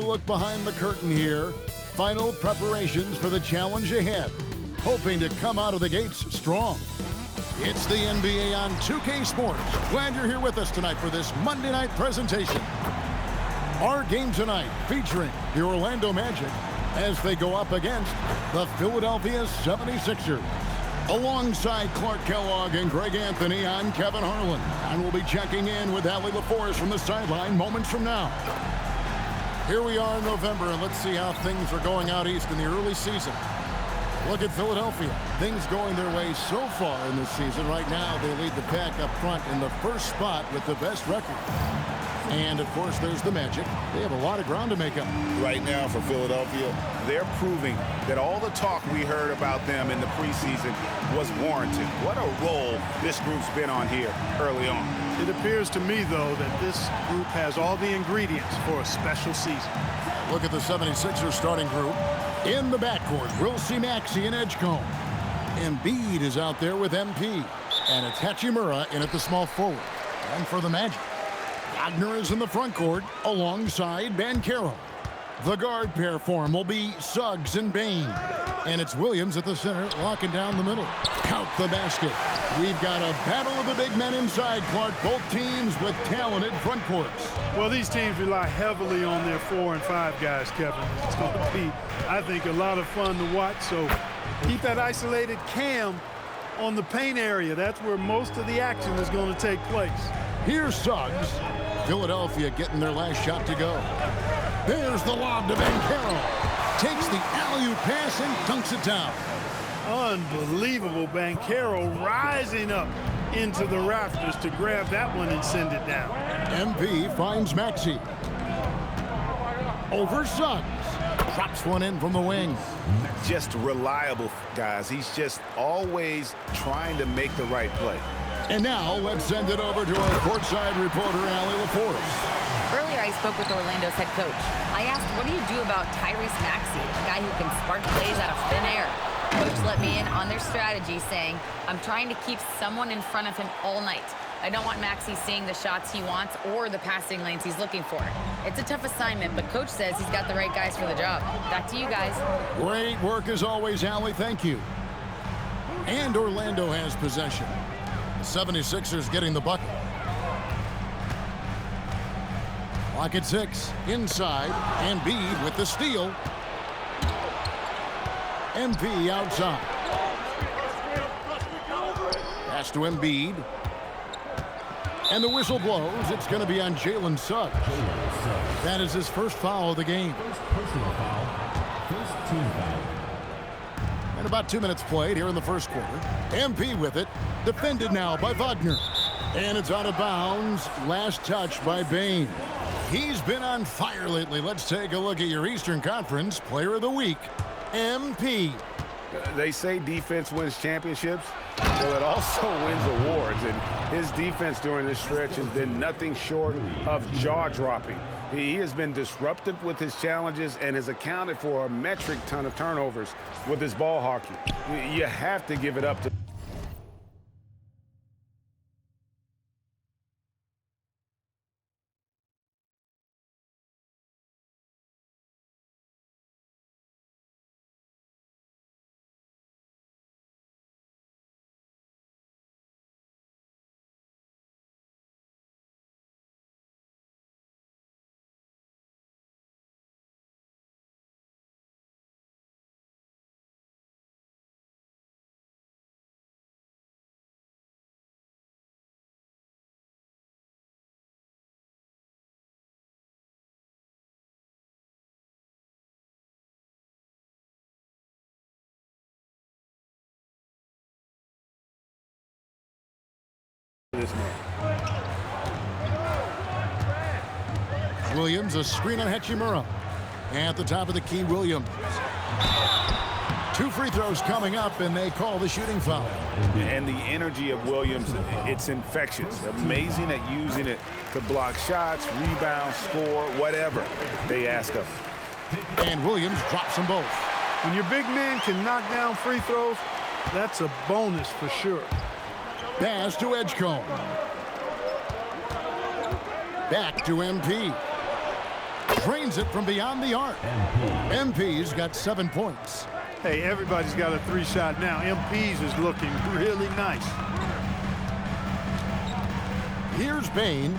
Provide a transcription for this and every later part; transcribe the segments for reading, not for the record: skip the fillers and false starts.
look behind the curtain here. Final preparations for the challenge ahead. Hoping to come out of the gates strong. It's the NBA on 2K Sports. Glad you're here with us tonight for this Monday night presentation. Our game tonight featuring the Orlando Magic as they go up against the Philadelphia 76ers. Alongside Clark Kellogg and Greg Anthony, I'm Kevin Harlan. And we'll be checking in with Allie LaForest from the sideline moments from now. Here we are in November, and let's see how things are going out east in the early season. Look at Philadelphia. Things going their way so far in this season. Right now, they lead the pack up front in the first spot with the best record. And, of course, there's the Magic. They have a lot of ground to make up. Right now for Philadelphia, they're proving that all the talk we heard about them in the preseason was warranted. What a role this group's been on here early on. It appears to me, though, that this group has all the ingredients for a special season. Look at the 76ers starting group. In the backcourt, we'll see Maxey and Edgecombe. Embiid is out there with MP. And it's Hachimura in at the small forward. And for the Magic, Wagner is in the front court alongside Banchero. The guard pair for him will be Suggs and Bain. And it's Williams at the center, locking down the middle. Count the basket. We've got a battle of the big men inside, Clark. Both teams with talented front courts. Well, these teams rely heavily on their 4 and 5 guys, Kevin. It's going to be, I think, a lot of fun to watch. So keep that isolated cam on the paint area. That's where most of the action is going to take place. Here's Suggs. Philadelphia getting their last shot to go. There's the lob to Banchero. Takes the alley-oop pass and dunks it down. Unbelievable. Banchero rising up into the rafters to grab that one and send it down. MP finds Maxey. Over Suggs. Drops one in from the wing. Just reliable, guys. He's just always trying to make the right play. And now let's send it over to our courtside reporter, Allie LaForest. Earlier, I spoke with Orlando's head coach. I asked, what do you do about Tyrese Maxey, a guy who can spark plays out of thin air? Coach let me in on their strategy, saying, I'm trying to keep someone in front of him all night. I don't want Maxey seeing the shots he wants or the passing lanes he's looking for. It's a tough assignment, but Coach says he's got the right guys for the job. Back to you guys. Great work as always, Allie. Thank you. And Orlando has possession. The 76ers getting the bucket. Clock at 6. Inside. Embiid with the steal. MP outside. Pass to Embiid. And the whistle blows. It's going to be on Jalen Suggs. That is his first foul of the game. Personal foul. First team foul. And about 2 minutes played here in the first quarter. MP with it. Defended now by Wagner. And it's out of bounds. Last touch by Bain. He's been on fire lately. Let's take a look at your Eastern Conference Player of the Week, MP. They say defense wins championships. Well, it also wins awards. And his defense during this stretch has been nothing short of jaw-dropping. He has been disruptive with his challenges and has accounted for a metric ton of turnovers with his ball hockey. You have to give it up to this man. Williams, a screen on Hachimura. At the top of the key, Williams. 2 free throws coming up, and they call the shooting foul. And the energy of Williams, it's infectious. Amazing at using it to block shots, rebound, score, whatever they ask of him. And Williams drops them both. When your big man can knock down free throws, that's a bonus for sure. Pass to Edgecombe. Back to MP. Drains it from beyond the arc. MP's got 7 points. Hey, everybody's got a 3-shot now. MP's is looking really nice. Here's Bain.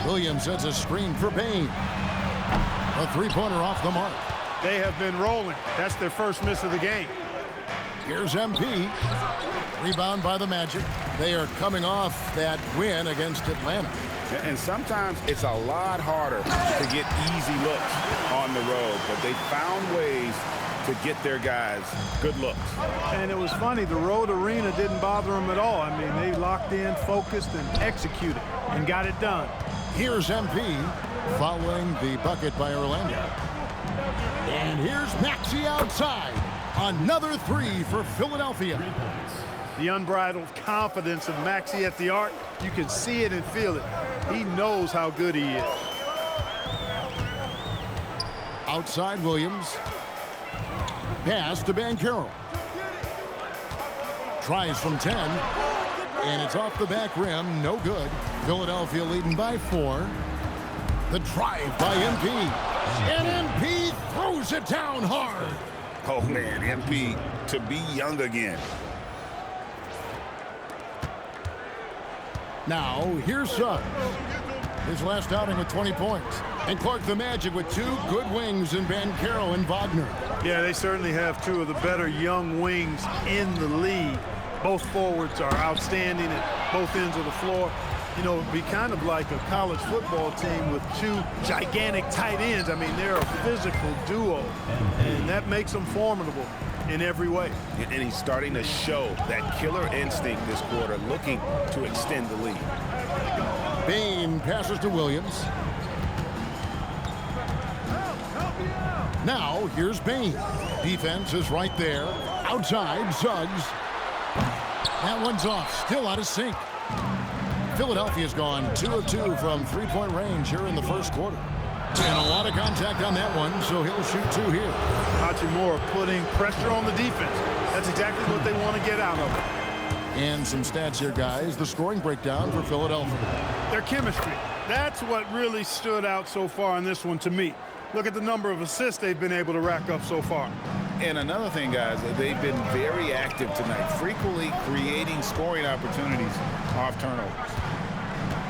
Williams sets a screen for Bain. A 3-pointer off the mark. They have been rolling. That's their first miss of the game. Here's MP. Rebound by the Magic. They are coming off that win against Atlanta. And sometimes it's a lot harder to get easy looks on the road, but they found ways to get their guys good looks. And it was funny, the road arena didn't bother them at all. I mean, they locked in, focused, and executed, and got it done. Here's MP following the bucket by Orlando. And here's Maxey outside. Another 3 for Philadelphia. The unbridled confidence of Maxey at the arc, you can see it and feel it. He knows how good he is. Outside Williams. Pass to Banchero. Tries from 10. And it's off the back rim. No good. Philadelphia leading by 4. The drive by MP. And MP throws it down hard. Oh, man, MP to be young again. Now, here's Suggs. His last outing with 20 points. And Clark the Magic with 2 good wings in Banchero and Wagner. Yeah, they certainly have 2 of the better young wings in the league. Both forwards are outstanding at both ends of the floor. You know, it'd be kind of like a college football team with 2 gigantic tight ends. I mean, they're a physical duo, and that makes them formidable in every way. And he's starting to show that killer instinct this quarter, looking to extend the lead. Bain passes to Williams. Now, here's Bain. Defense is right there. Outside, Suggs. That one's off. Still out of sync. Philadelphia's gone 2 of 2 from 3-point range here in the first quarter. And a lot of contact on that one, so he'll shoot 2 here. Hachimura putting pressure on the defense. That's exactly what they want to get out of it. And some stats here, guys. The scoring breakdown for Philadelphia. Their chemistry. That's what really stood out so far in this one to me. Look at the number of assists they've been able to rack up so far. And another thing, guys, they've been very active tonight, frequently creating scoring opportunities off turnovers.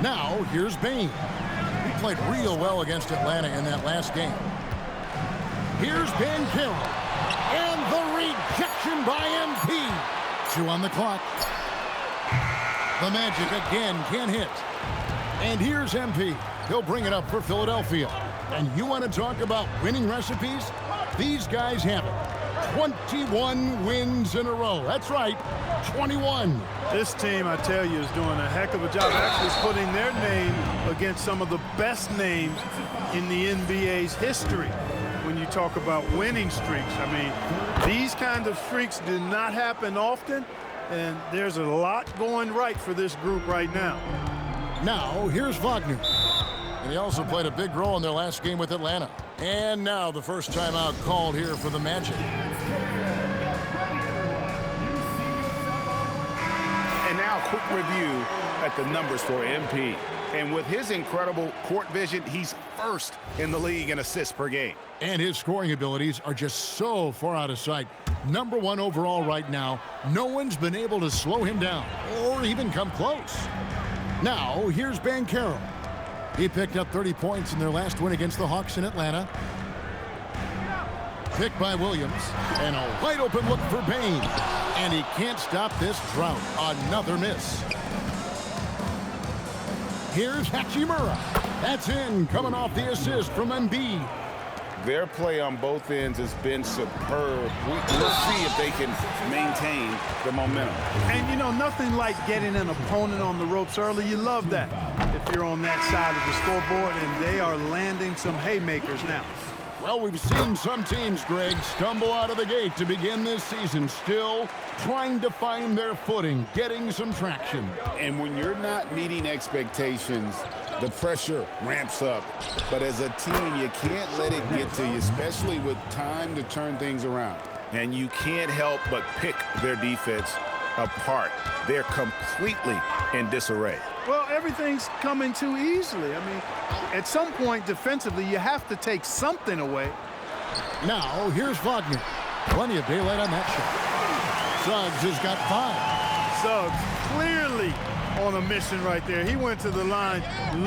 Now, here's Bain. He played real well against Atlanta in that last game. Here's Banchero. And the rejection by MP. 2 on the clock. The Magic again can't hit. And here's MP. He'll bring it up for Philadelphia. And you want to talk about winning recipes? These guys have it. 21 wins in a row. That's right, 21. This team, I tell you, is doing a heck of a job actually putting their name against some of the best names in the NBA's history. When you talk about winning streaks, I mean, these kind of streaks do not happen often, and there's a lot going right for this group right now. Now, here's Wagner. And he also played a big role in their last game with Atlanta. And now the first timeout called here for the Magic. And now a quick review at the numbers for MP. And with his incredible court vision, he's first in the league in assists per game. And his scoring abilities are just so far out of sight. Number 1 overall right now. No one's been able to slow him down or even come close. Now, here's Banchero. He picked up 30 points in their last win against the Hawks in Atlanta. Picked by Williams. And a wide open look for Bain. And he can't stop this drought. Another miss. Here's Hachimura. That's in, coming off the assist from Embiid. Their play on both ends has been superb. We'll see if they can maintain the momentum. And, you know, nothing like getting an opponent on the ropes early. You love that if you're on that side of the scoreboard, and they are landing some haymakers now. Well, we've seen some teams, Greg, stumble out of the gate to begin this season, still trying to find their footing, getting some traction. And when you're not meeting expectations, the pressure ramps up. But as a team, you can't let it get to you, especially with time to turn things around. And you can't help but pick their defense apart. They're completely in disarray. Well, everything's coming too easily. I mean, at some point defensively, you have to take something away. Now, here's Wagner. Plenty of daylight on that shot. Suggs has got 5. Suggs clearly on a mission right there. He went to the line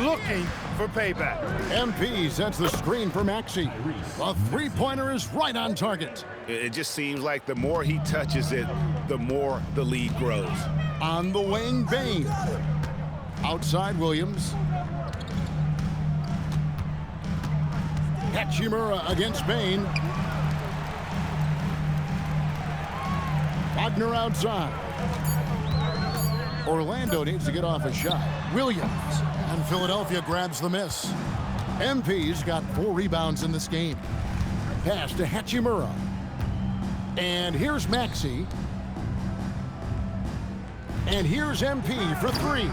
looking for payback. MP sets the screen for Maxey. The three-pointer is right on target. It just seems like the more he touches it, the more the lead grows. On the wing, Bain. Outside, Williams. Hachimura against Bain. Wagner outside. Orlando needs to get off a shot. Williams. And Philadelphia grabs the miss. MP's got 4 rebounds in this game. Pass to Hachimura. And here's Maxey. And here's MP for 3.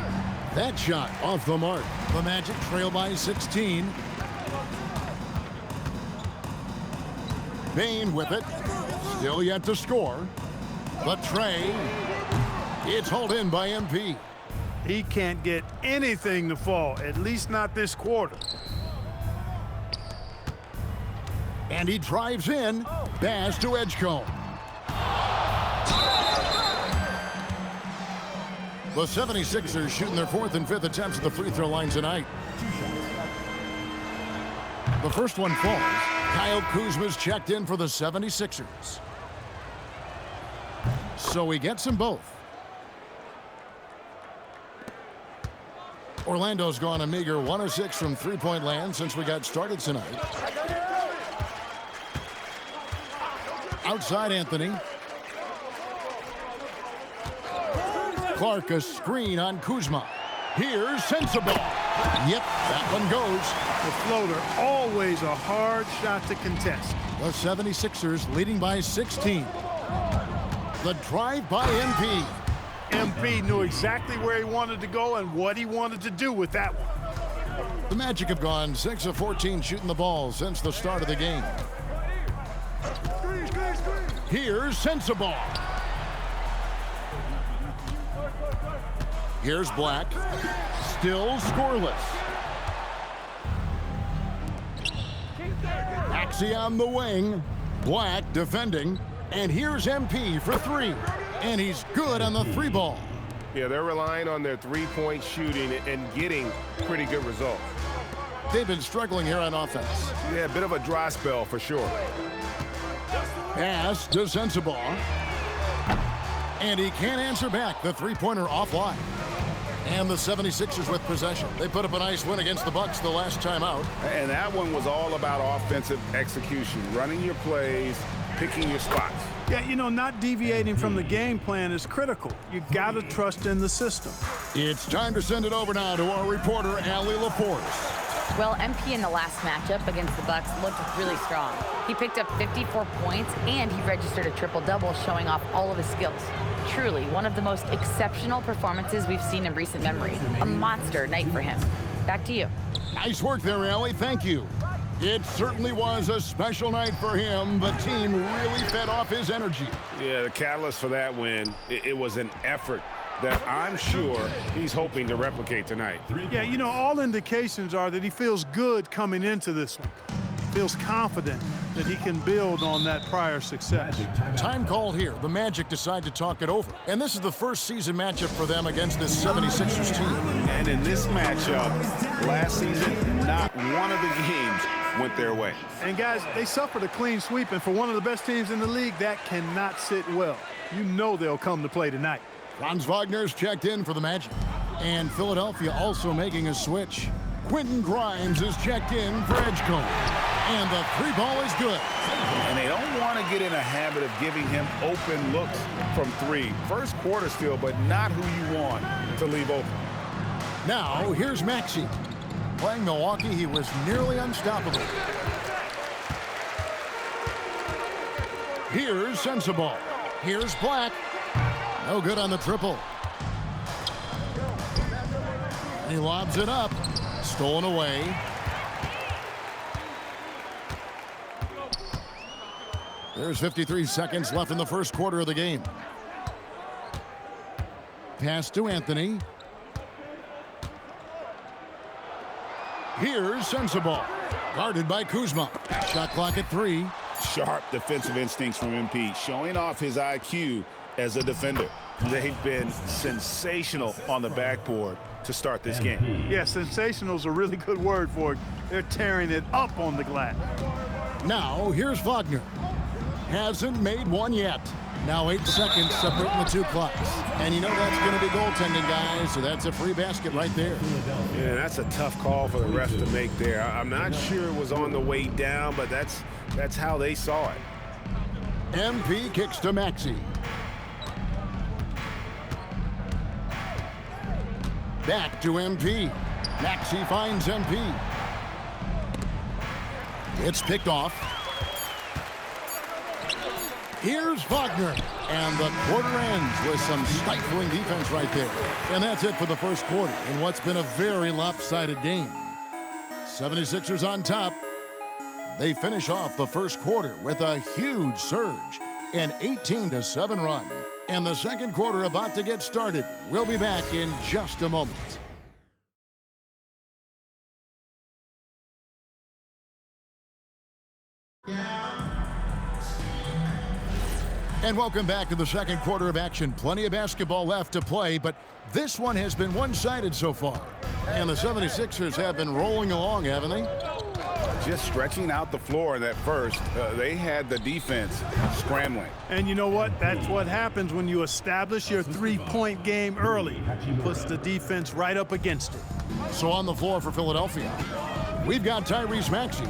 That shot off the mark. The Magic trail by 16. Bain with it. Still yet to score. The tray. It's hauled in by MP. He can't get anything to fall, at least not this quarter. And he drives in. Pass to Edgecombe. The 76ers shooting their 4th and 5th attempts at the free throw line tonight. The first one falls. Kyle Kuzma's checked in for the 76ers. So he gets them both. Orlando's gone a meager 1 of 6 from three-point land since we got started tonight. Outside Anthony. Clark a screen on Kuzma. Here's Sensible. Yep, that one goes. The floater, always a hard shot to contest. The 76ers leading by 16. The drive by MP. MP knew exactly where he wanted to go and what he wanted to do with that one. The Magic have gone 6 of 14 shooting the ball since the start of the game. Here's Sensible. Here's Black. Still scoreless. Maxey on the wing. Black defending. And here's MP for 3. And he's good on the 3 ball. Yeah, they're relying on their three-point shooting and getting pretty good results. They've been struggling here on offense. Yeah, a bit of a dry spell for sure. Pass to Sensible. And he can't answer back. The three-pointer offline. And the 76ers with possession. They put up a nice win against the Bucks the last time out. And that one was all about offensive execution, running your plays, picking your spots. Yeah, you know, not deviating from the game plan is critical. You got to trust in the system. It's time to send it over now to our reporter, Allie LaForce. Well, MP in the last matchup against the Bucks looked really strong. He picked up 54 points and he registered a triple-double, showing off all of his skills. Truly, one of the most exceptional performances we've seen in recent memory. A monster night for him. Back to you. Nice work there, Allie. Thank you. It certainly was a special night for him. The team really fed off his energy. Yeah, the catalyst for that win, it was an effort that I'm sure he's hoping to replicate tonight. Yeah, you know, all indications are that he feels good coming into this one. Feels confident that he can build on that prior success. Time called here. The Magic decide to talk it over. And this is the first season matchup for them against this 76ers team. And in this matchup, last season, not one of the games went their way. And guys, they suffered a clean sweep, and for one of the best teams in the league, that cannot sit well. You know they'll come to play tonight. Franz Wagner's checked in for the Magic. And Philadelphia also making a switch. Quentin Grimes is checked in for Edgecombe. And the 3 ball is good. And they don't want to get in a habit of giving him open looks from 3. First quarter still, but not who you want to leave open. Now, here's Maxey. Playing Milwaukee, he was nearly unstoppable. Here's Sensible. Here's Black. No good on the triple. He lobs it up. Stolen away. There's 53 seconds left in the first quarter of the game. pass to Anthony. Here's Sensible, guarded by Kuzma. Shot clock at 3. Sharp defensive instincts from MP, showing off his IQ as a defender. They've been sensational on the backboard to start this game. Yeah, sensational is a really good word for it. They're tearing it up on the glass. Now, here's Wagner. Hasn't made one yet. Now 8 seconds separating the two clocks. And you know that's going to be goaltending, guys, so that's a free basket right there. Yeah, that's a tough call for the ref to make there. I'm not sure it was on the way down, but that's how they saw it. MP kicks to Maxey. Back to MP. Maxey finds MP. It's picked off. Here's Wagner. And the quarter ends with some stifling defense right there. And that's it for the first quarter in what's been a very lopsided game. 76ers on top. They finish off the first quarter with a huge surge, an 18-7 run. And the second quarter about to get started. We'll be back in just a moment. And welcome back to the second quarter of action. Plenty of basketball left to play, but this one has been one-sided so far. And the 76ers have been rolling along, haven't they? Just stretching out the floor in that first. They had the defense scrambling. And you know what? That's what happens when you establish your three-point game early. Puts the defense right up against it. So on the floor for Philadelphia, we've got Tyrese Maxey.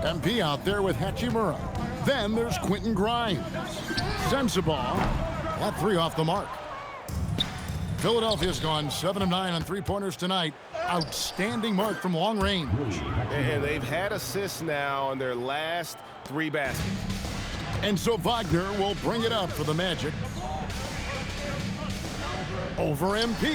MP out there with Hachimura. Then there's Quentin Grimes. Sensible. That 3 off the mark. Philadelphia's gone 7 of 9 on three-pointers tonight. Outstanding mark from long range. And they've had assists now on their last 3 baskets. And so Wagner will bring it up for the Magic. Over MP.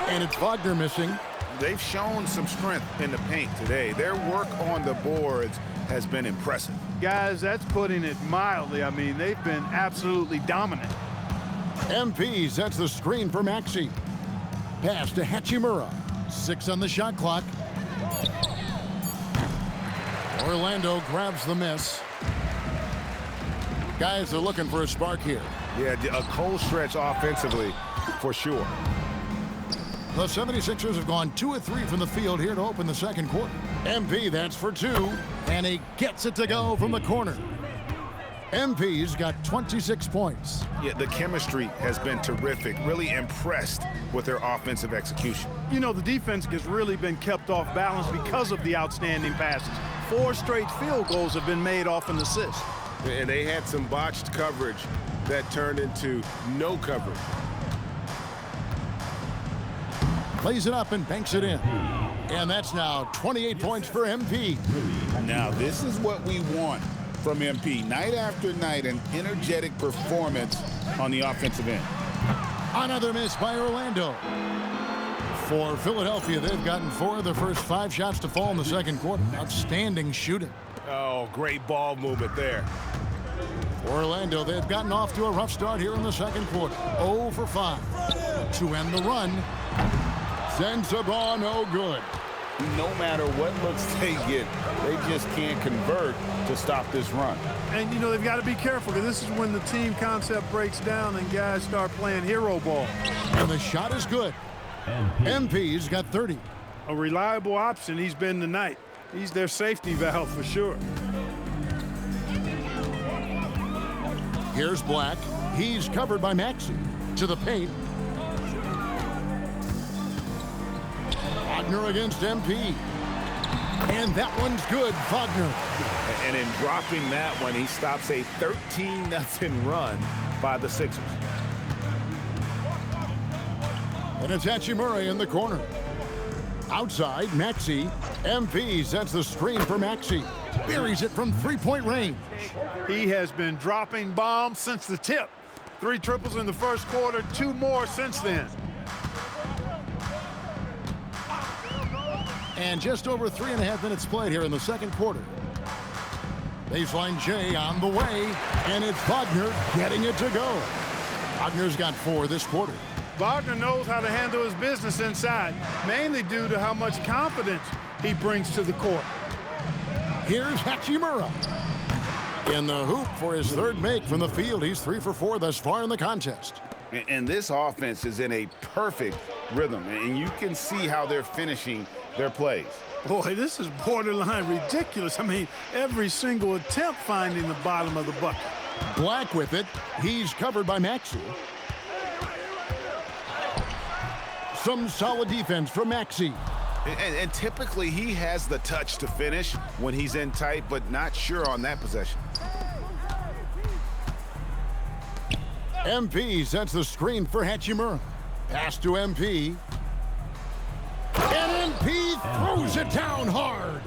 And it's Wagner missing. They've shown some strength in the paint today. Their work on the boards has been impressive. Guys, that's putting it mildly. I mean, they've been absolutely dominant. MP sets the screen for Maxey. Pass to Hachimura. 6 on the shot clock. Orlando grabs the miss. Guys are looking for a spark here. Yeah, a cold stretch offensively for sure. The 76ers have gone 2 of 3 from the field here to open the second quarter. MP, that's for 2, and he gets it to go from the corner. MP's got 26 points. Yeah, the chemistry has been terrific. Really impressed with their offensive execution. You know, the defense has really been kept off balance because of the outstanding passes. 4 straight field goals have been made off an assist. And they had some botched coverage that turned into no coverage. Plays it up and banks it in. And that's now 28 points for MP. Now, this is what we want from MP. Night after night, an energetic performance on the offensive end. Another miss by Orlando. For Philadelphia, they've gotten 4 of their first 5 shots to fall in the second quarter. Outstanding shooting. Oh, great ball movement there. Orlando, they've gotten off to a rough start here in the second quarter. 0 for 5 to end the run. Sensible, no good. No matter what looks they get, they just can't convert to stop this run. And, you know, they've got to be careful because this is when the team concept breaks down and guys start playing hero ball. And the shot is good. MP's got 30. A reliable option he's been tonight. He's their safety valve for sure. Here's Black. He's covered by Maxey. To the paint. Wagner against MP. And that one's good, Wagner. And in dropping that one, he stops a 13-0 run by the Sixers. And it's Hachimura in the corner. Outside, Maxey. MP sets the screen for Maxey. Buries it from three-point range. He has been dropping bombs since the tip. 3 triples in the first quarter, 2 more since then. And just over 3.5 minutes played here in the second quarter. Baseline J on the way, and it's Wagner getting it to go. Wagner's got 4 this quarter. Wagner knows how to handle his business inside, mainly due to how much confidence he brings to the court. Here's Hachimura. In the hoop for his 3rd make from the field. He's 3 for 4 thus far in the contest. And this offense is in a perfect rhythm, and you can see how they're finishing their plays. Boy, this is borderline ridiculous. I mean, every single attempt finding the bottom of the bucket. Black with it. He's covered by Maxey. Some solid defense from Maxey. And typically he has the touch to finish when he's in tight, but not sure on that possession. MP sets the screen for Hachimura. Pass to MP. And MP throws it down hard.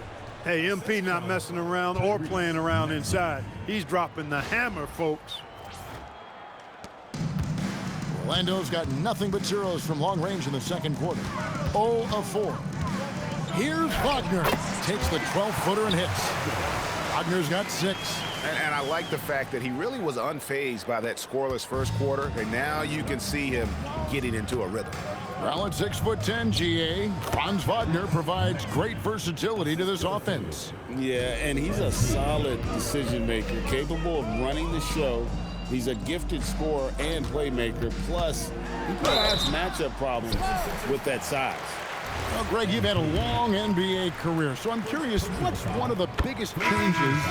Hey, MP not messing around or playing around inside. He's dropping the hammer, folks. Orlando's got nothing but zeros from long range in the second quarter. 0 of 4. Here's Wagner. Takes the 12-footer and hits. Wagner's got 6. And I like the fact that he really was unfazed by that scoreless first quarter, and now you can see him getting into a rhythm. Well, at 6'10", GA, Franz Wagner provides great versatility to this offense. Yeah, and he's a solid decision maker, capable of running the show. He's a gifted scorer and playmaker. Plus, he provides matchup problems with that size. Well, Greg, you've had a long NBA career, so I'm curious, what's one of the biggest changes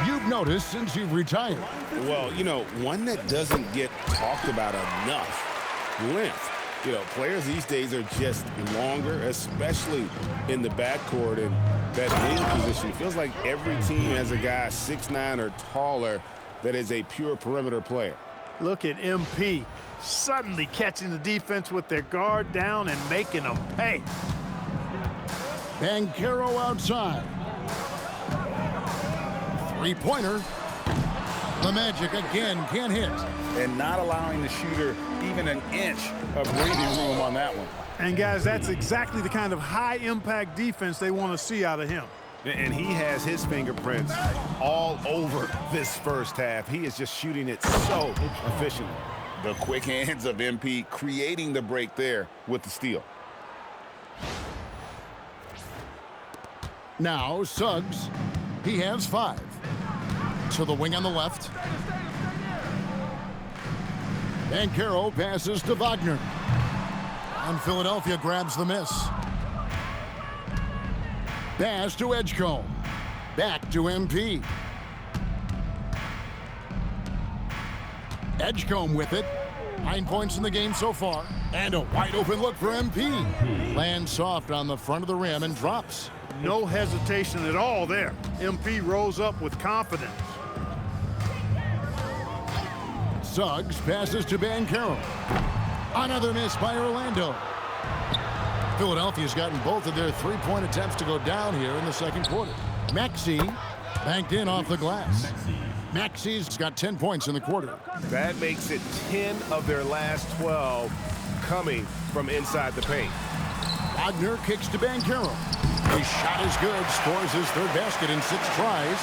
you've noticed since you've retired? Well, you know, one that doesn't get talked about enough, length. You know, players these days are just longer, especially in the backcourt and that wing position. It feels like every team has a guy 6'9" or taller that is a pure perimeter player. Look at MP suddenly catching the defense with their guard down and making them pay. Banchero outside. 3-pointer. The Magic again can't hit. And not allowing the shooter even an inch of breathing room on that one. And guys, that's exactly the kind of high-impact defense they want to see out of him. And he has his fingerprints all over this first half. He is just shooting it so efficiently. The quick hands of MP creating the break there with the steal. Now Suggs, he has 5. To the wing on the left. Banchero passes to Wagner. And Philadelphia grabs the miss. Pass to Edgecombe. Back to MP. Edgecombe with it. 9 points in the game so far. And a wide open look for MP. Lands soft on the front of the rim and drops. No hesitation at all there. MP rose up with confidence. Suggs passes to Banchero. Another miss by Orlando. Philadelphia's gotten both of their 3-point attempts to go down here in the second quarter. Maxey banked in off the glass. Maxey's got 10 points in the quarter. That makes it 10 of their last 12 coming from inside the paint. Wagner kicks to Banchero. His shot is good, scores his 3rd basket in 6 tries,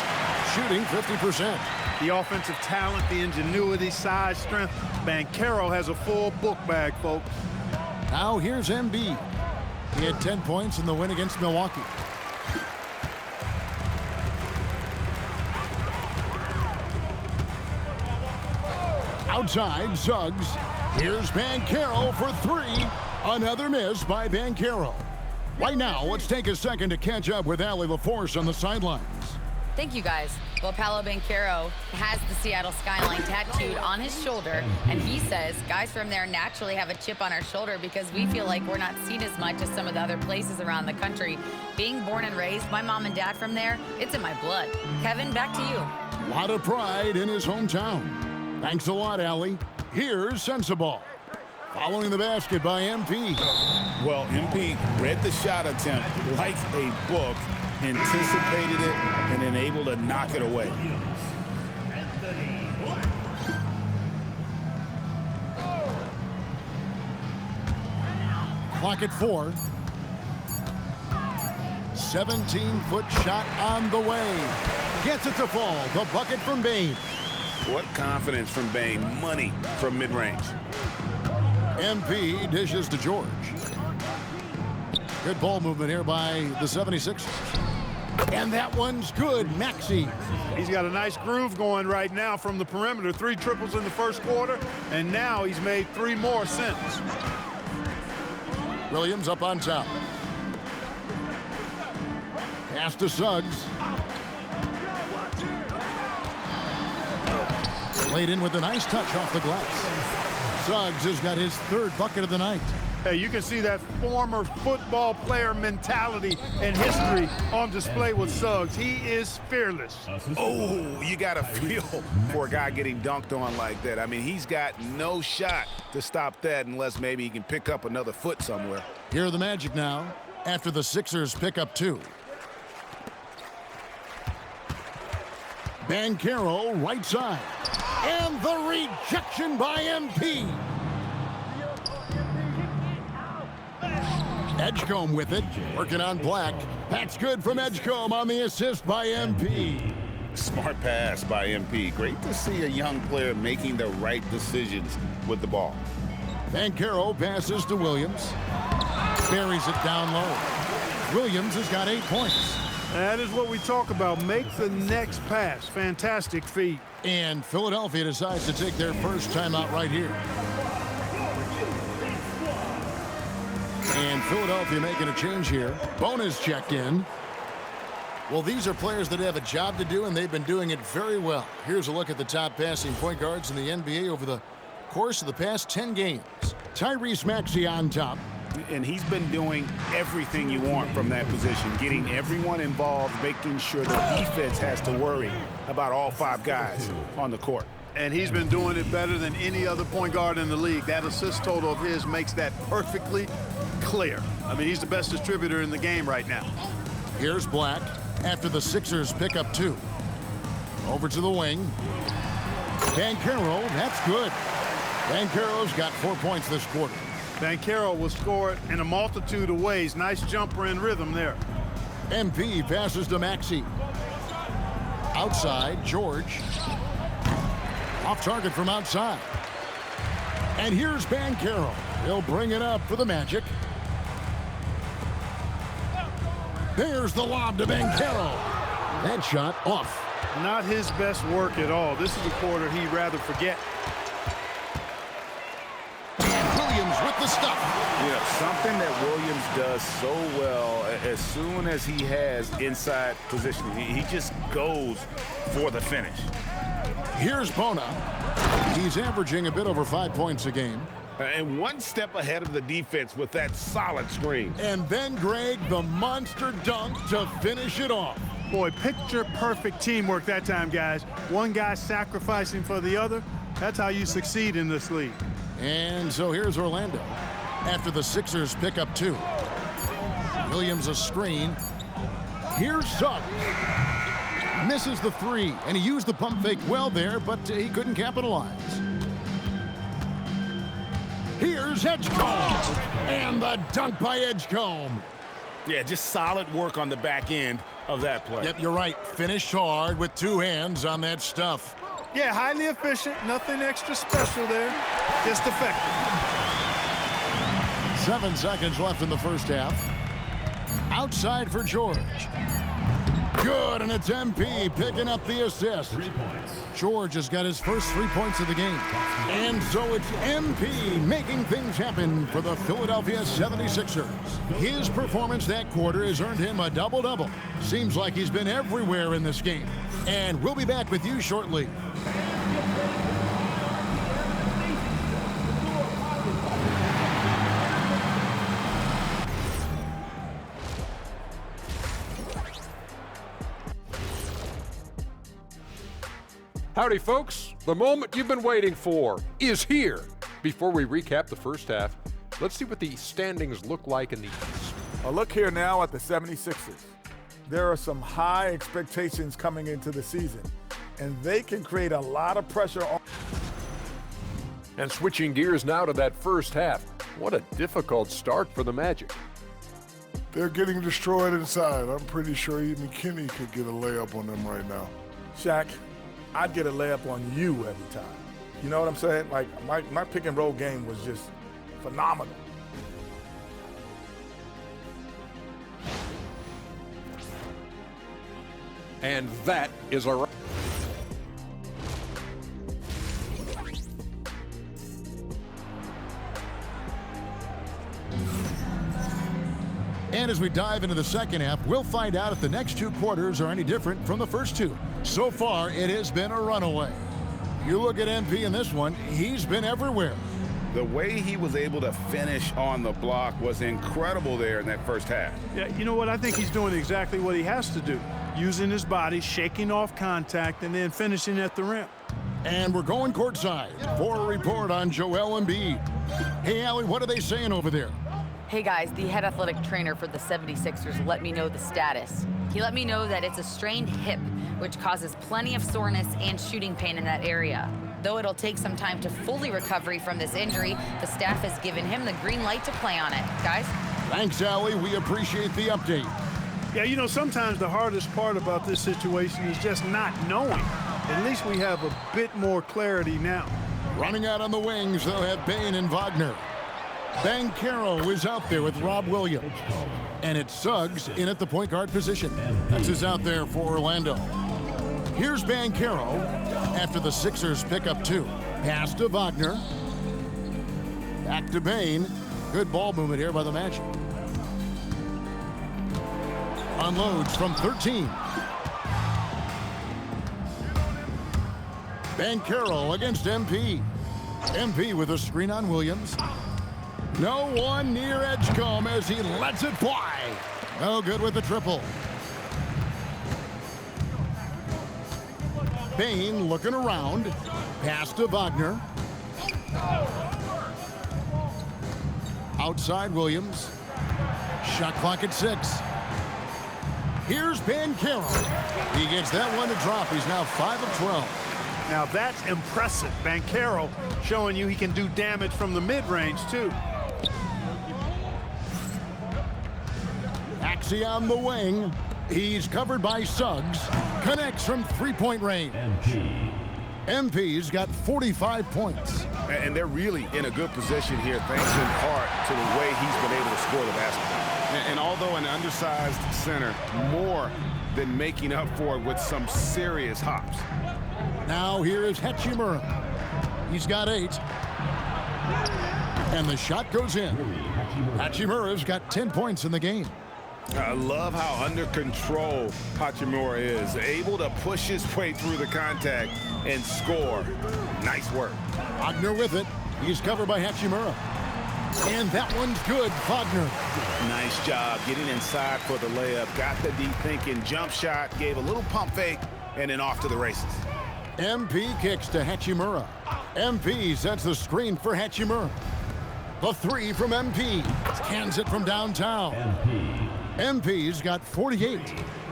shooting 50%. The offensive talent, the ingenuity, size, strength. Banchero has a full book bag, folks. Now here's Embiid. He had 10 points in the win against Milwaukee. Outside, Suggs. Here's Banchero for 3. Another miss by Banchero. Right now, let's take a second to catch up with Allie LaForce on the sidelines. Thank you, guys. Well, Paolo Banchero has the Seattle skyline tattooed on his shoulder, and he says guys from there naturally have a chip on our shoulder because we feel like we're not seen as much as some of the other places around the country. Being born and raised, my mom and dad from there, it's in my blood. Kevin, back to you. A lot of pride in his hometown. Thanks a lot, Allie. Here's Sensabaugh. Following the basket by MP. Well, MP read the shot attempt like a book, anticipated it, and then able to knock it away. Clock at 4. 17-foot shot on the way. Gets it to fall. The bucket from Bain. What confidence from Bane. Money from mid-range. MP dishes to George. Good ball movement here by the 76ers. And that one's good. Maxey. He's got a nice groove going right now from the perimeter. 3 triples in the first quarter, and now he's made 3 more since. Williams up on top. Pass to Suggs. Laid in with a nice touch off the glass. Suggs has got his 3rd bucket of the night. Hey, you can see that former football player mentality and history on display with Suggs. He is fearless. Oh, you got to feel for a guy getting dunked on like that. I mean, he's got no shot to stop that unless maybe he can pick up another foot somewhere. Here are the Magic now after the Sixers pick up 2. Banchero right side. And the rejection by MP. Edgecombe with it, working on Black. That's good from Edgecombe on the assist by MP. Smart pass by MP. Great to see a young player making the right decisions with the ball. Banchero passes to Williams. Buries it down low. Williams has got 8 points. That is what we talk about. Make the next pass. Fantastic feat. And Philadelphia decides to take their first timeout right here. And Philadelphia making a change here. Bonus checked in. Well, these are players that have a job to do, and they've been doing it very well. Here's a look at the top passing point guards in the NBA over the course of the past 10 games. Tyrese Maxey on top. And he's been doing everything you want from that position, getting everyone involved, making sure the defense has to worry about all 5 guys on the court. And he's been doing it better than any other point guard in the league. That assist total of his makes that perfectly clear. I mean, he's the best distributor in the game right now. Here's Black after the Sixers pick up 2. Over to the wing. Banchero, that's good. Banchero's got 4 points this quarter. Banchero will score it in a multitude of ways. Nice jumper and rhythm there. MP passes to Maxey. Outside, George. Off target from outside. And here's Banchero. He'll bring it up for the Magic. There's the lob to Banchero. That shot off. Not his best work at all. This is a quarter he'd rather forget. Williams with the stuff. You know, something that Williams does so well, as soon as he has inside positioning, he just goes for the finish. Here's Bona. He's averaging a bit over 5 points a game. And one step ahead of the defense with that solid screen. And then Greg, the monster dunk to finish it off. Boy, picture-perfect teamwork that time, guys. One guy sacrificing for the other. That's how you succeed in this league. And so here's Orlando after the Sixers pick up 2. Williams a screen. Here's Suggs. Misses the 3, and he used the pump fake well there, but he couldn't capitalize. Here's Edgecombe, and the dunk by Edgecombe. Yeah, just solid work on the back end of that play. Yep, you're right. Finished hard with 2 hands on that stuff. Yeah, highly efficient. Nothing extra special there. Just effective. 7 seconds left in the first half. Outside for George. Good, and it's MP picking up the assist. 3 points. George has got his first 3 points of the game. And so it's MP making things happen for the Philadelphia 76ers. His performance that quarter has earned him a double-double. Seems like he's been everywhere in this game. And we'll be back with you shortly. Howdy, folks. The moment you've been waiting for is here. Before we recap the first half, let's see what the standings look like in the East. A look here now at the 76ers. There are some high expectations coming into the season, and they can create a lot of pressure on. And switching gears now to that first half, what a difficult start for the Magic. They're getting destroyed inside. I'm pretty sure even Kenny could get a layup on them right now. Shaq, I'd get a layup on you every time. You know what I'm saying? Like, my pick and roll game was just phenomenal. And that is a wrap. And as we dive into the second half, we'll find out if the next two quarters are any different from the first two. So far, it has been a runaway. You look at MP in this one, he's been everywhere. The way he was able to finish on the block was incredible there in that first half. Yeah, you know what? I think he's doing exactly what he has to do. Using his body, shaking off contact, and then finishing at the rim. And we're going courtside for a report on Joel Embiid. Hey, Allie, what are they saying over there? Hey guys, the head athletic trainer for the 76ers let me know the status. He let me know that it's a strained hip, which causes plenty of soreness and shooting pain in that area. Though it'll take some time to fully recover from this injury, the staff has given him the green light to play on it. Guys? Thanks, Allie. We appreciate the update. Yeah, you know, sometimes the hardest part about this situation is just not knowing. At least we have a bit more clarity now. Running out on the wings, they'll have Bane and Wagner. Banchero is out there with Rob Williams. And it's Suggs in at the point guard position. That's who's out there for Orlando. Here's Banchero after the Sixers pick up 2. Pass to Wagner. Back to Bane. Good ball movement here by the Magic. Unloads from 13. Banchero against MP. MP with a screen on Williams. No one near Edgecombe as he lets it fly. No good with the triple. Bane looking around. Pass to Wagner. Outside Williams. Shot clock at 6. Here's Banchero. He gets that one to drop. He's now 5 of 12. Now that's impressive. Banchero showing you he can do damage from the mid-range too. Axie on the wing. He's covered by Suggs. Connects from three-point range. MP's got 45 points. And they're really in a good position here, thanks in part to the way he's been able to score the basketball. And although an undersized center, more than making up for it with some serious hops. Now here is Hachimura. He's got 8. And the shot goes in. Hachimura's got 10 points in the game. I love how under control Hachimura is. Able to push his way through the contact and score. Nice work. Wagner with it. He's covered by Hachimura. And that one's good, Wagner. Nice job getting inside for the layup. Got the deep thinking jump shot, gave a little pump fake, and then off to the races. MP kicks to Hachimura. MP sets the screen for Hachimura. The 3 from MP. Cans it from downtown. MP's got 48.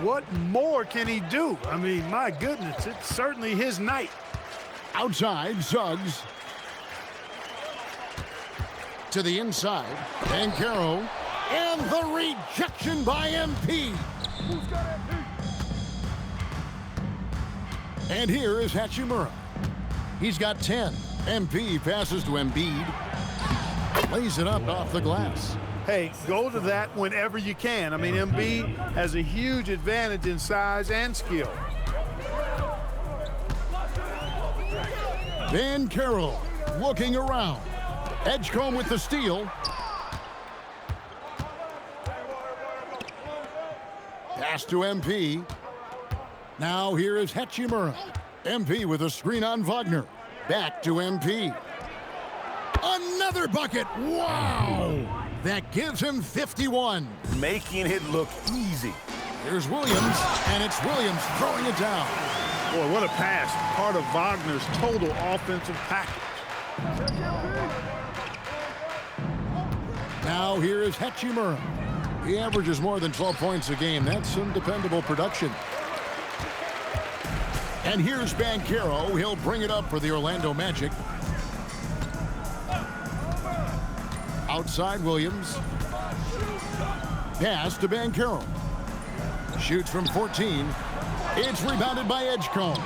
What more can he do? I mean, my goodness, it's certainly his night. Outside, Suggs. To the inside, Banchero. And the rejection by MP. And here is Hachimura. He's got 10. MP passes to Embiid. Lays it up off the glass. Hey, go to that whenever you can. I mean, Embiid has a huge advantage in size and skill. Banchero looking around. Edgecombe with the steal. Pass to MP. Now here is Hachimura. MP with a screen on Wagner. Back to MP. Another bucket. Wow! That gives him 51. Making it look easy. Here's Williams, and it's Williams throwing it down. Boy, what a pass. Part of Wagner's total offensive package. Now here is Hachimura. He averages more than 12 points a game. That's some dependable production. And here's Banchero. He'll bring it up for the Orlando Magic. Outside Williams. Pass to Banchero. Shoots from 14. It's rebounded by Edgecombe.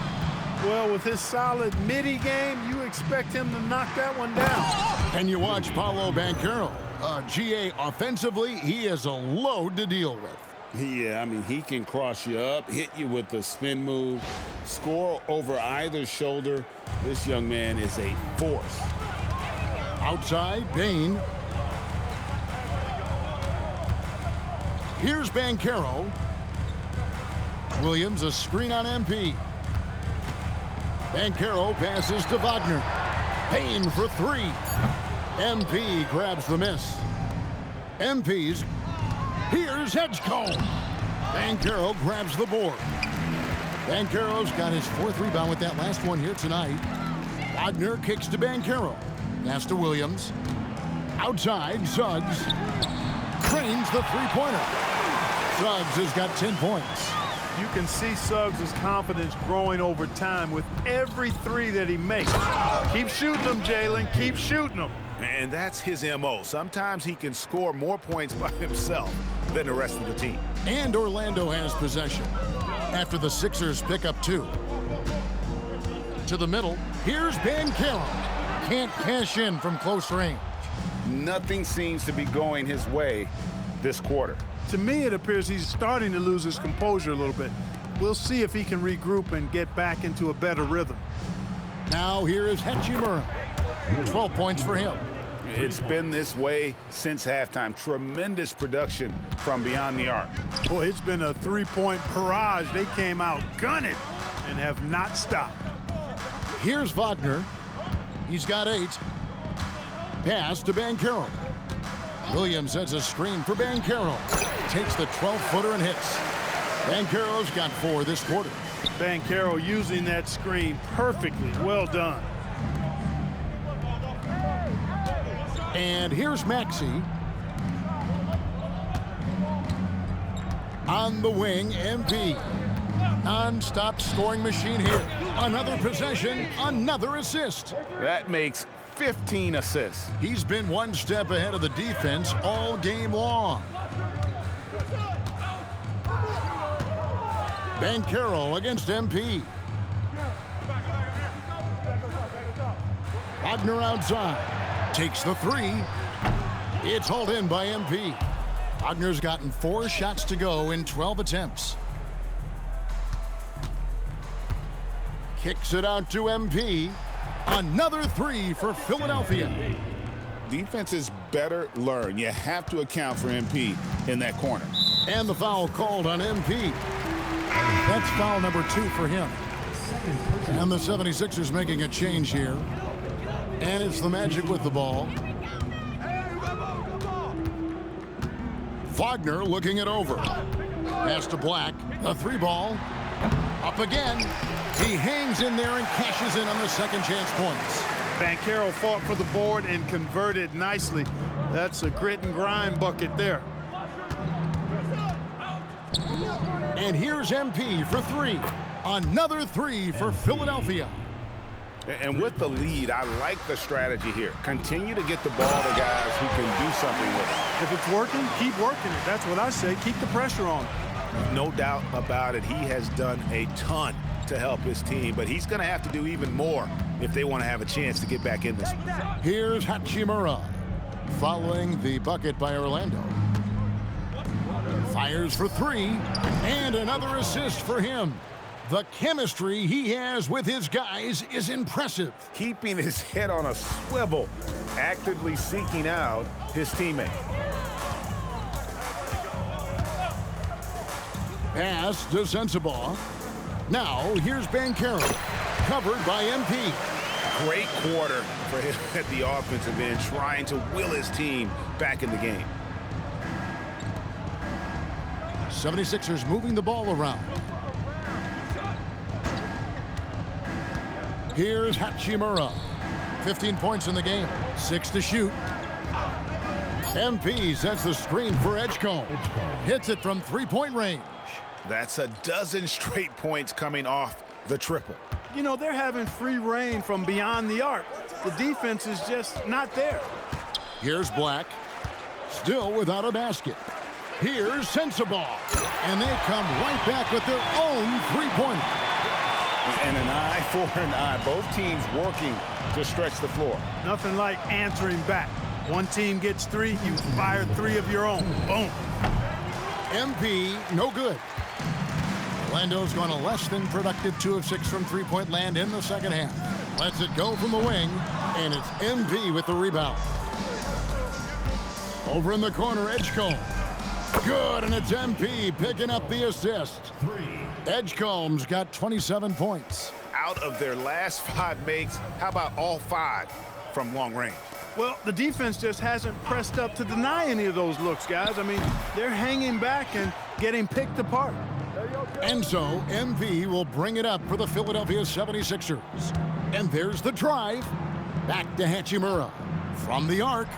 Well, with his solid midi game, you expect him to knock that one down. And you watch Paolo Banchero. GA, offensively, he is a load to deal with. Yeah, I mean, he can cross you up, hit you with the spin move, score over either shoulder. This young man is a force. Outside, Bain. Here's Banchero. Williams, a screen on MP. Banchero passes to Wagner. Bain for three. MP grabs the miss. MP's. Here's Edgecombe. Banchero grabs the board. Banchero's got his fourth rebound with that last one here tonight. Wagner kicks to Banchero. Pass to Williams. Outside, Suggs. Trains the three-pointer. Suggs has got 10 points. You can see Suggs' confidence growing over time with every three that he makes. Keep shooting them, Jalen. Keep shooting them. And that's his MO. Sometimes he can score more points by himself than the rest of the team. And Orlando has possession after the Sixers pick up two. To the middle, here's Banchero. Can't cash in from close range. Nothing seems to be going his way this quarter. To me, it appears he's starting to lose his composure a little bit. We'll see if he can regroup and get back into a better rhythm. Now here is Hachimura. 12 points for him. It's been this way since halftime. Tremendous production from beyond the arc. Boy, it's been a three-point barrage. They came out gunning and have not stopped. Here's Wagner. He's got 8. Pass to Banchero. Williams sets a screen for Banchero. Takes the 12-footer and hits. Banchero's got 4 this quarter. Banchero using that screen perfectly. Well done. And here's Maxey. On the wing, MP. Non-stop scoring machine here. Another possession, another assist. That makes 15 assists. He's been one step ahead of the defense all game long. Banchero against MP. Wagner outside. Takes the 3. It's hauled in by MP. Wagner's gotten 4 shots to go in 12 attempts. Kicks it out to MP. Another 3 for Philadelphia. Defenses better learn. You have to account for MP in that corner. And the foul called on MP. That's foul number 2 for him. And the 76ers making a change here. And it's the Magic with the ball. Wagner looking it over. Pass to Black. A 3-ball. Up again. He hangs in there and cashes in on the second chance points. Banchero fought for the board and converted nicely. That's a grit and grind bucket there. And here's MP for 3. Another 3 for Philadelphia. And with the lead, I like the strategy here. Continue to get the ball to guys who can do something with it. If it's working, keep working it. That's what I say. Keep the pressure on. No doubt about it. He has done a ton to help his team, but he's going to have to do even more if they want to have a chance to get back in this. Here's Hachimura following the bucket by Orlando. Fires for 3, and another assist for him. The chemistry he has with his guys is impressive. Keeping his head on a swivel, actively seeking out his teammate. Pass to Sensabaugh. Now here's Banchero, covered by MP. Great quarter for him at the offensive end, trying to will his team back in the game. 76ers moving the ball around. Here's Hachimura. 15 points in the game. 6 to shoot. MP sets the screen for Edgecombe. Hits it from three-point range. That's a dozen straight points coming off the triple. You know, they're having free reign from beyond the arc. The defense is just not there. Here's Black. Still without a basket. Here's Sensabaugh. And they come right back with their own three-pointer. And an eye for an eye. Both teams working to stretch the floor. Nothing like answering back. One team gets 3, you fire 3 of your own. Boom. MP, no good. Orlando's gone a less than productive 2 of 6 from three-point land in the second half. Lets it go from the wing, and it's MP with the rebound. Over in the corner, Edgecombe. Good, and it's MP picking up the assist. Edgecombe's got 27 points. Out of their last 5 makes, how about all 5 from long range? Well, the defense just hasn't pressed up to deny any of those looks, guys. I mean, they're hanging back and getting picked apart. And so, MP will bring it up for the Philadelphia 76ers. And there's the drive. Back to Hachimura. From the arc.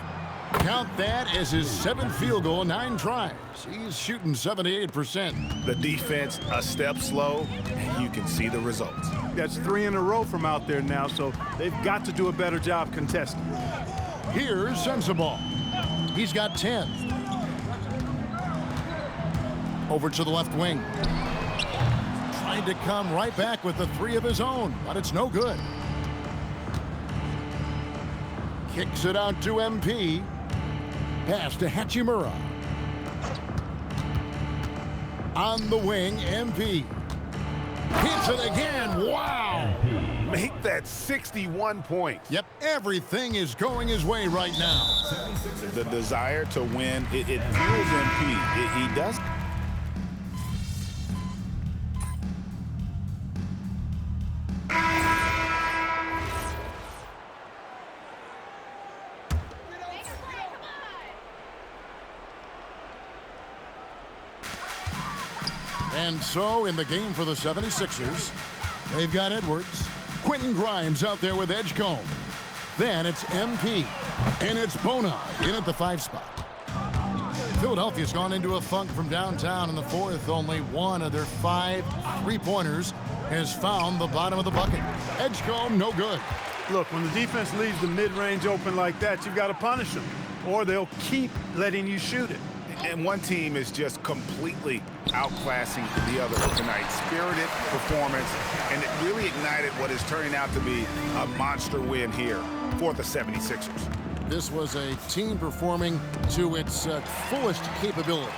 Count that as his 7th field goal, 9 tries. He's shooting 78%. The defense a step slow, and you can see the results. That's 3 in a row from out there now, so they've got to do a better job contesting. Here's Sensabaugh. He's got 10. Over to the left wing. Trying to come right back with the 3 of his own, but it's no good. Kicks it out to MP. Pass to Hachimura. On the wing, MP. Hits it again. Wow. Make that 61 points. Yep, everything is going his way right now. The desire to win, it fuels MP. He does. And so, in the game for the 76ers, they've got Edwards. Quentin Grimes out there with Edgecombe. Then it's MP. And it's Bona in at the 5 spot. Philadelphia's gone into a funk from downtown in the 4th. Only 1 of their 5 3-pointers has found the bottom of the bucket. Edgecombe, no good. Look, when the defense leaves the mid-range open like that, you've got to punish them, or they'll keep letting you shoot it. And one team is just completely outclassing the other tonight. Spirited performance, and it really ignited what is turning out to be a monster win here for the 76ers. This was a team performing to its fullest capability.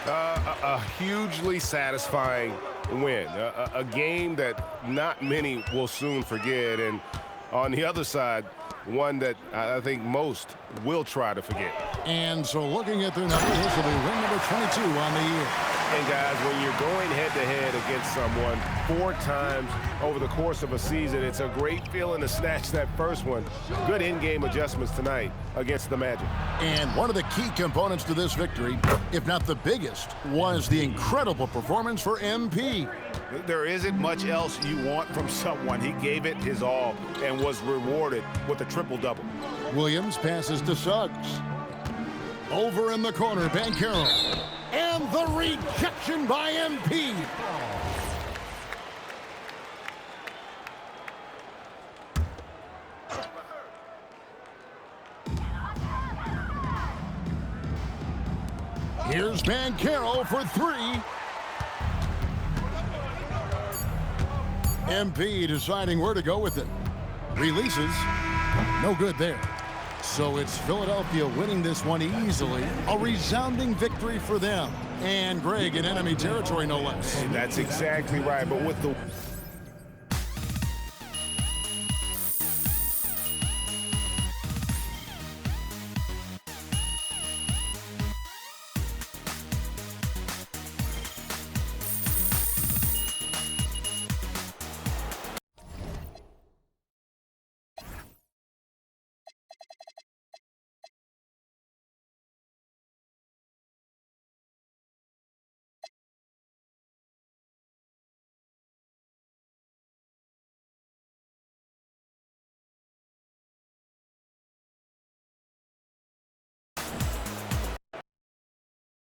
A hugely satisfying win. A game that not many will soon forget. And on the other side, one that I think most will try to forget. And so looking at their numbers, this will be win number 22 on the year. And guys, when you're going head-to-head against someone 4 times over the course of a season, it's a great feeling to snatch that first one. Good in-game adjustments tonight against the Magic. And one of the key components to this victory, if not the biggest, was the incredible performance for MP. There isn't much else you want from someone. He gave it his all and was rewarded with a triple-double. Williams passes to Suggs. Over in the corner, Banchero. And the rejection by MP. Here's Banchero for 3. MP deciding where to go with it. Releases. No good there. So it's Philadelphia winning this one easily. A resounding victory for them. And Greg in enemy territory, no less. That's exactly right. But with the